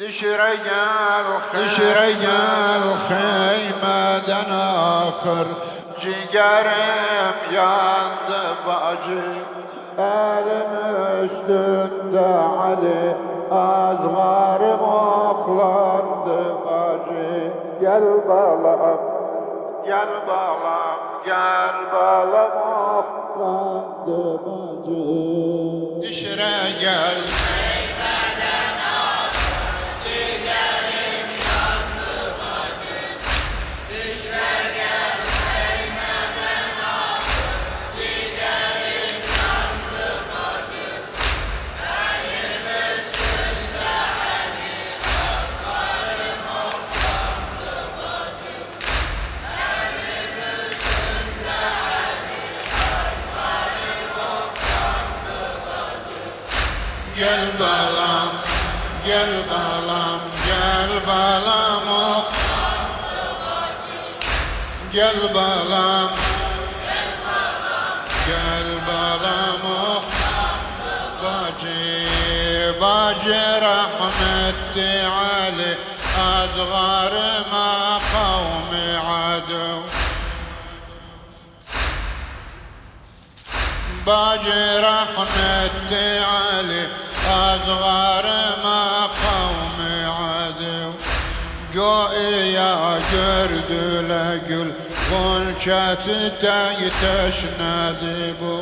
دشريال خيمة آخر ciğerim yandı bacı elim üstünde Ali azgarım oklandı bacı gel balam gel balam gel balam oklandı bacı dişire gel Gel balam, gel balam, gel balam oh. Gel balam, gel balam oh. Bacı, bacı rahmetli Ali azgarıma kavmi adu. Bacı rahmetli Ali azgarıma kavmi adu. Göğe gördüler gül Gonçatı teşnedi bu.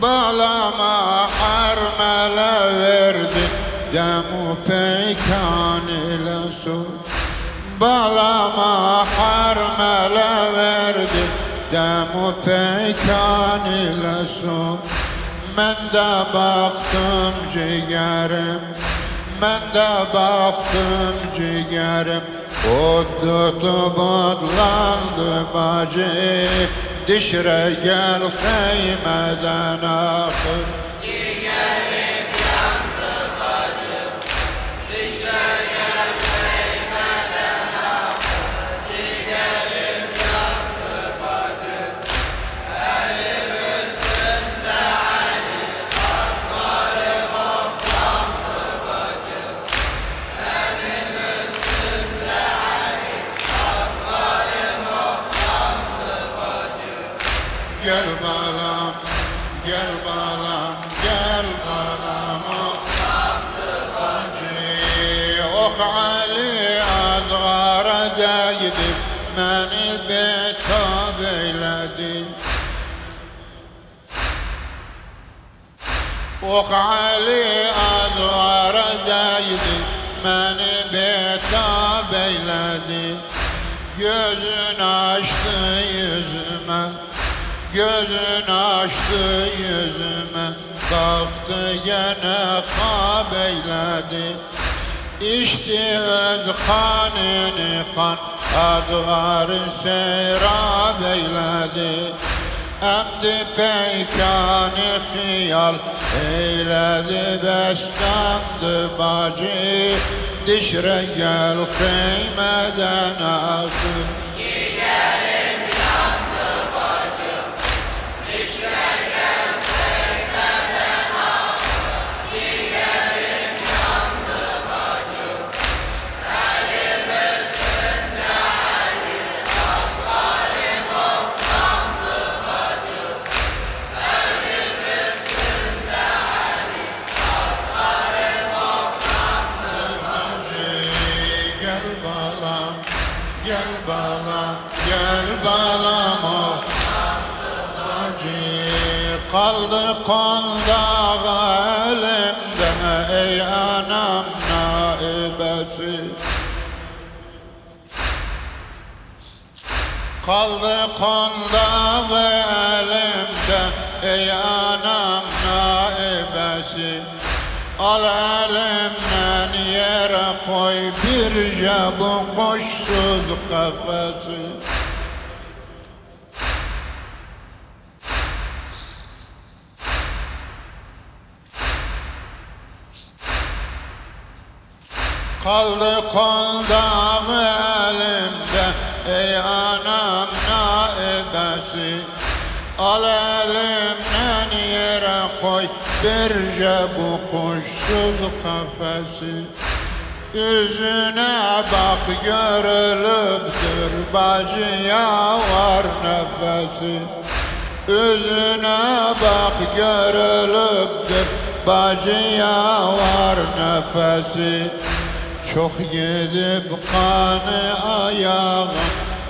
Balama harmele verdi demu peykan ile su. Balama harmele verdi demu peykan ile su. Men de baktım ciğerim, men de baktım ciğerim. O tutubudlandı bacı, dişre gel heymeden akır. Ciğerim yandı bacım, dişre gel heymeden akır. Ciğerim yandı bacım, elim üstünde Ali azgarım oklandı bacım. Elim üstünde Ali azgarım oklandı bacım. Gel balam, gel balam, gel balam oklandı bacı. Ok Ali azgara değdi, beni betab eyledi. Ok Ali azgara değdi, beni betab eyledi. Gözün açtı yüzüme, gözün açtı yüzüme, baktı gene hab eyledi. İçti öz kanını kan, azgar seyrab eyledi. Emdi peykanı hiyal eyledi, bestandı bacı. Dişre gel heymeden akır. Ciğerim yandı bacım, dişre gel heymeden akır. Ciğerim yandı bacım, elim üstünde Ali azgarım oklandı bacım. Elim üstünde Ali azgarım oklandı bacım. Gel balam, gel balam, gel balam oh. Bacı kaldı kolda elimde ey anam naibesi. Kaldı kolda elimde ey anam naibesi. Al elimden yere koy birce bu koşsuz kafesi. Kaldı kolda elimde ey anam naibesi. Al elimden yere koy birce bu kuşsuz kafesi. Yüzüne bak görülüptür bacıya var nefesi. Yüzüne bak görülüptür bacıya var nefesi. Çok gidip kanı ayağım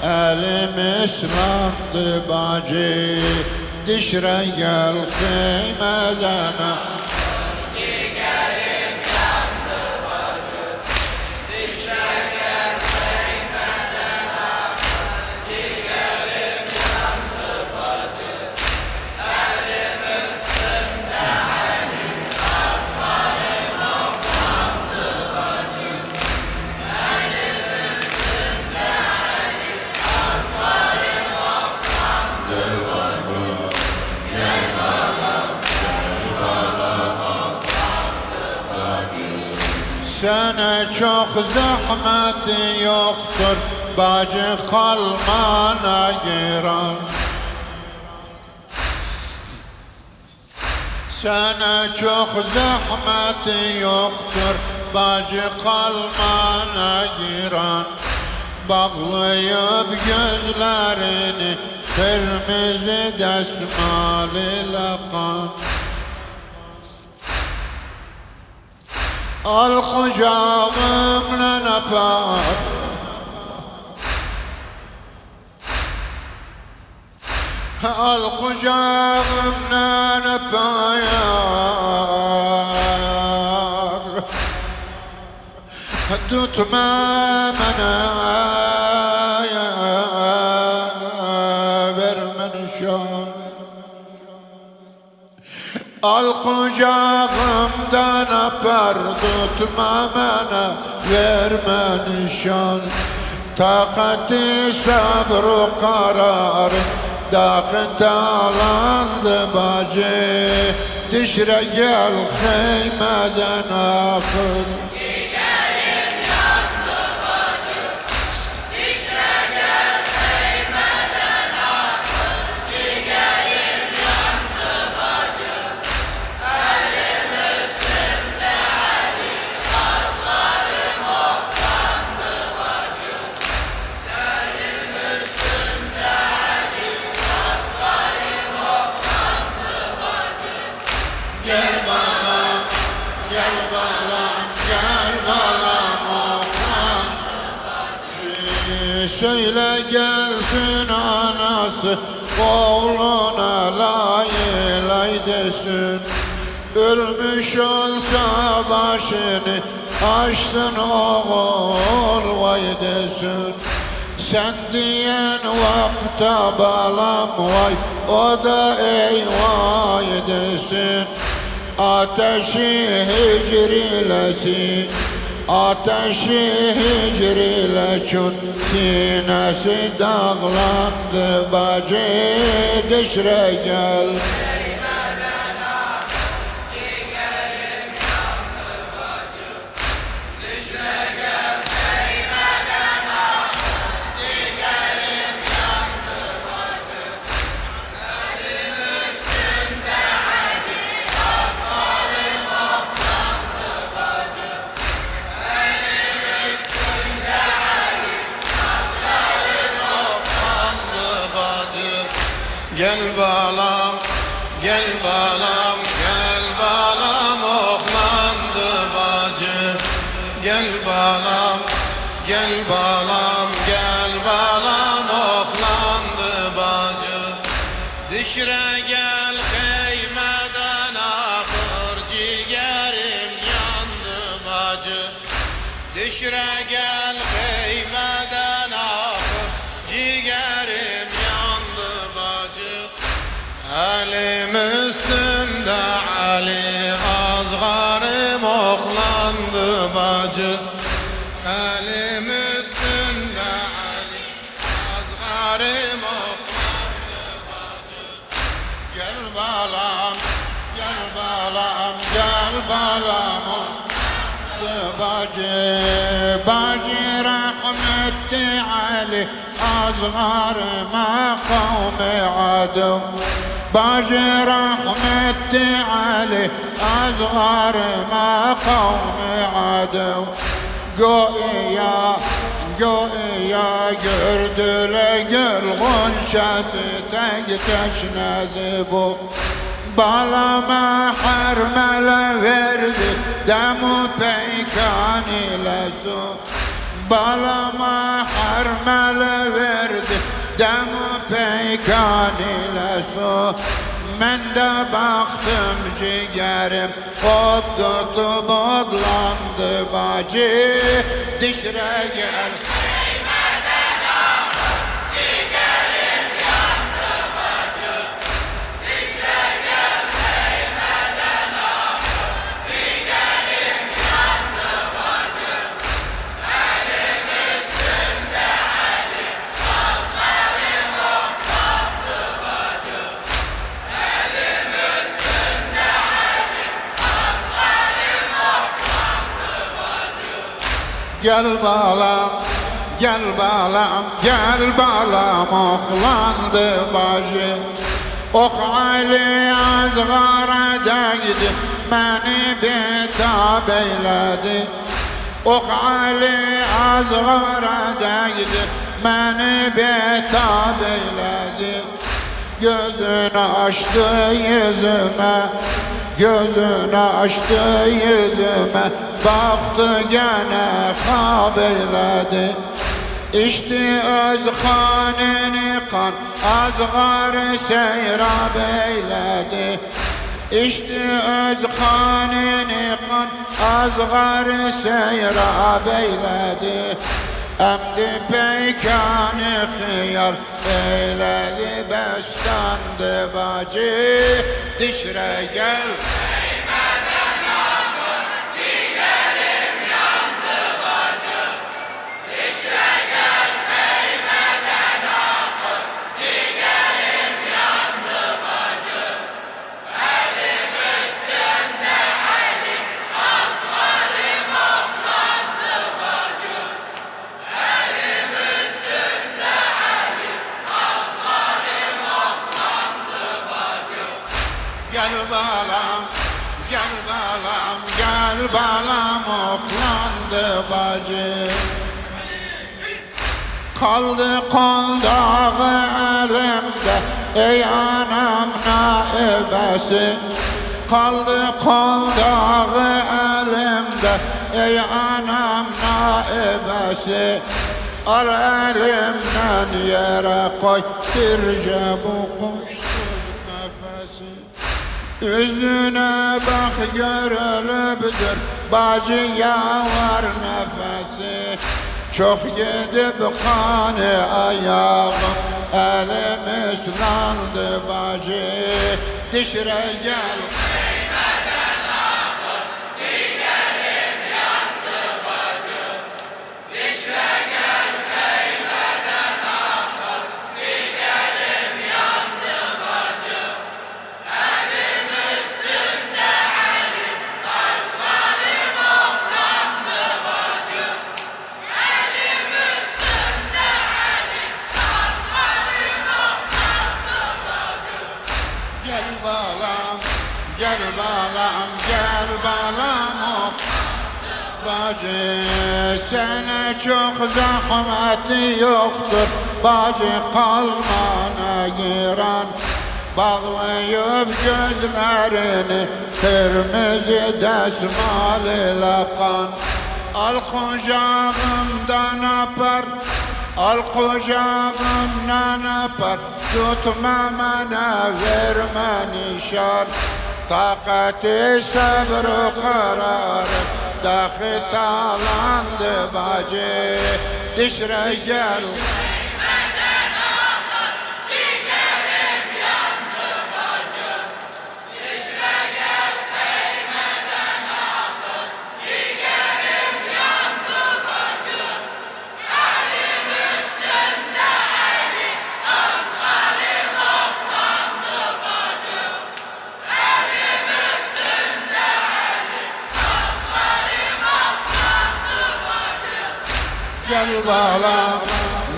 elim ıslandı bacı. Dişre gel kıymeden sana çok zahmet yoktur bacı kalmana giren. Sana çok zahmet yoktur bacı kalmana giren. Bağlayıp gözlerini kırmızı desmal ile kan. Al kucağımla öper, al kucağımla öper, tutma beni, verme nişan. Al kucağımdan öper, tutma beni, verme nişan. Takati sabru kararın dağıntalandı bacı. Dişre gel kıymeden akır. Gel balam, gel balam, gel balam oğlan. Söyle gelsin anası, oğluna lay lay desin. Ölmüş olsa başını açsın oğul vay desin. Sen diyen vakta balam vay, o da ey vay desin. Ateşi hicrilesin, ateşi hicrileçun. Sinesi dağlandı bacı, dişre gel. Gel balam, gel balam, gel balam oğlandı bacı. Gel balam, gel balam, gel balam oğlandı bacı. Dişre gel kıymeden akır, ciğerim yandı bacı. Dişre gel kıymeden akır, ciğerim yandı bacı. Elim üstünde Ali, azgarım oğlandı bacı. Elim üstünde Ali, azgarım oğlandı bacı. Gel balam, gel balam, gel balam bacı. Bacı rahmetli Ali, azgar kavmi adım. Bacı rahmetli Ali, azgar kavmi adım. Göya gördüle gül gonşası tek teşnezi bu. Balama harmele verdi demu peykan ile su. Balama harmele verdi demu peykan ile su. Men de baktım ciğerim ot tutup odlandı bacı. Dişre gel Değmeden akın ciğerim yandı bacı. Dişre gel değmeden akın ciğerim yandı bacı. Elim üstünde elim sazlarım oklandı bacı. Elim üstünde elim sazlarım oklandı bacı. Gel balam, gel balam, gel balam oklandı bacı. Ok Ali azgaradaydı, beni betab eyledi. Ok Ali azgaradaydı, beni betab eyledi. Gözünü açtı yüzüme, gözünü açtı yüzüme, baktı gene hab eyledi. İçti öz kanını kan, azgar seyrab eyledi. İçti öz kanını kan, azgar seyrab eyledi. Emdi peykanı hıyar eyledi, bestandı bacı. Dişre gel Değmeden akın ciğerim yandı bacı. Dişre gel değmeden akın ciğerim yandı bacı. Elim üstünde elim azlarım oklandı bacı. Elim üstünde elim azlarım oklandı bacı. gel balam, gel balam, gel balam oklandı bacı. Kaldı kol dağı elimde, ey anam naibesi. Kaldı kol dağı elimde, ey anam naibesi. Al elimden yere koy, birce bu kuşsuz kafesi. Yüzüne bak görülüptür bacıya var nefesi. Çok gidip kanı ayağım, elim ıslandı bacı. Dişre gel Değmeden akın ciğerim yandı bacı. Dişre gel değmeden akın ciğerim yandı bacı. Elim üstünde elim sazlarım oklandı bacı. Elim üstünde elim sazlarım oklandı bacı. gel balam, gel balam, gel balam ok. Bacı sana çok zahmeti yoktur, bacı kalmana giren. Bağlayıp gözlerini kırmızı desmal ile kan. Al kucağımdan öper, al kucağımdan öper. Tutma bana verme nişan, takati sabrı kararı dahi talandı bacı. Dişre gel Değmeden akın ciğerim yandı bacı. Dişre gel değmeden akın ciğerim yandı bacı. Elim üstünde elim azlarım oklandı bacı. Elim üstünde elim sazlarım oklandı bacı. gel balam,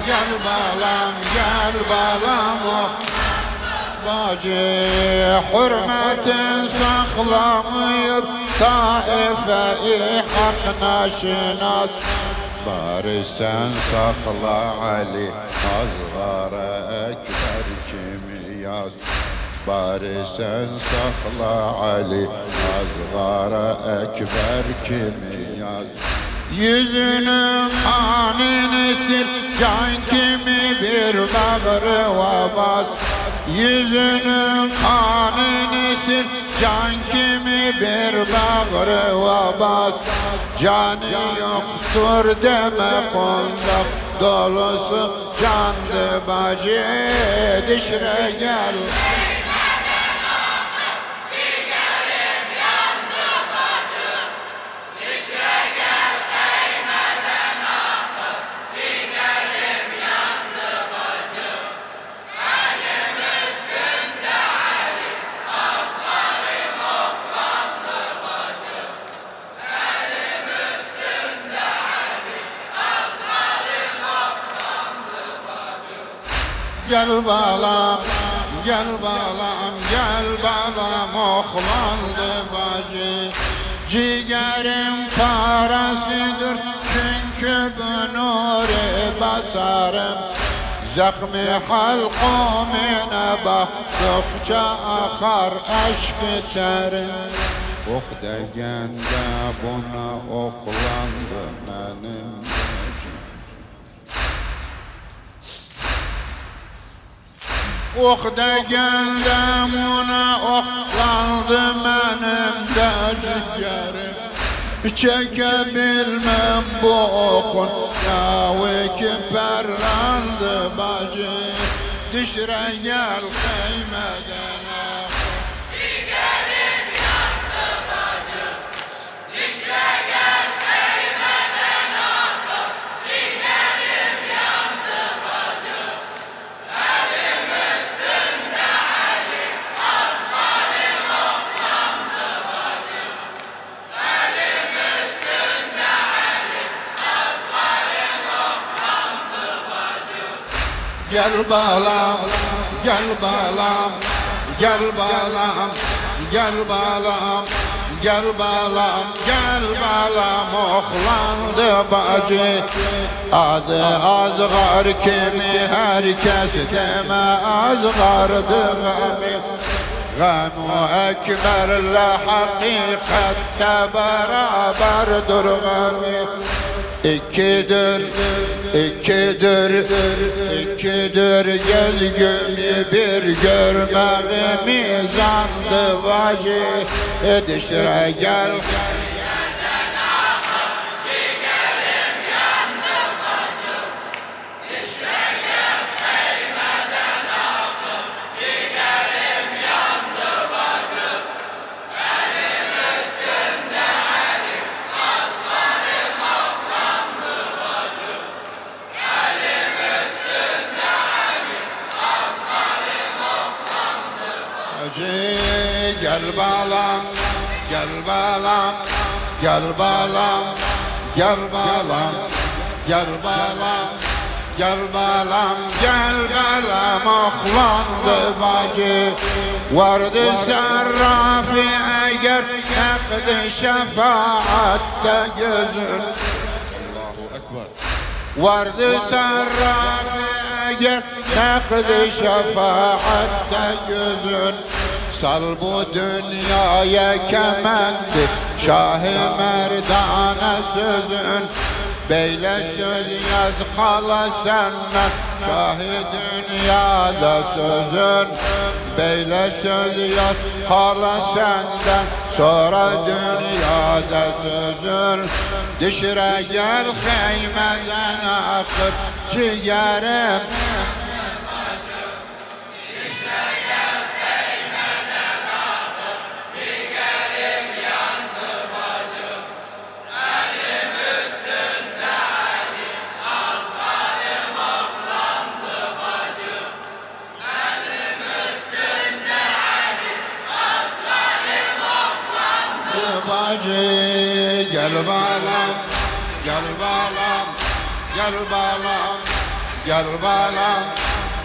gel balam, gel balam ok. Bacı hürmetin saklamayıp taife-i hak naşinas. Bari sen sakla Ali, azgara ekber kimi yaz. Bari sen sakla Ali, azgara ekber kimi yaz. Yüzünün kanını sil, can kimi bir bağrıva bas. Yüzünün kanını sil, can kimi bir bağrıva bas. Canı yoktur deme kondak, dolusu candı bacı, dişre gel. Gel balam, gel balam, gel balam, oğlandı bacı. Ciğerim parasıdır çünkü bu nuru basarım. Zahmi halkumine baktıkça akar aşk terim. Oh degende buna oğlandı benim. Oh degendim ona oxlandı benim de ciğerim. Çekebilmem bu oxun yağı ki perrandı bacı. Dişre gel kıymeden axın. Ciğerim yandı bacım, dişre gel kıymeden axın. Ciğerim yandı bacım, elim üstünde Ali, aslanım oğlandı bacım. Elim üstünde Ali, aslanım oğlandı bacım. Gel balam, gel balam, gel balam, gel balam, gel balam, gel balam, oğlandı bacı. Adı azgar kimi herkes deme, azgardı gami. Gamu ekberle hakikatte beraberdir gami. İkidir, ikidir, ikidir gezgümü bir görmeği mizandı vacı. Dişre gel. Gel balam, gel balam, gel balam, gel balam, gel balam, gel balam, gel balam, oğlandı bacı. Vardı sarrafi eğer ekdi şefaatte gözün. Allahu Ekber. Vardı sarrafi eğer ekdi şefaatte gözün. Sal bu dünyaya kemendi Şah-ı Merdane sözün. Beyle söz yaz kala senden Şah-ı dünyada sözün. Beyle söz yaz kala senden sonra dünyada sözün. Dişre gel heymeden akıp ciğerim. Bacı gel balam, gel balam, gel balam, gel balam,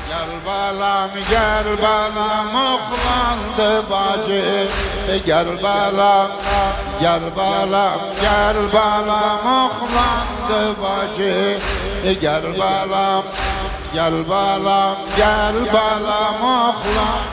Gel balam, gel balam, oğlandı bacı. Gel balam, gel balam, gel balam, oğlandı bacı. Gel balam, gel balam, gel balam, oğlan.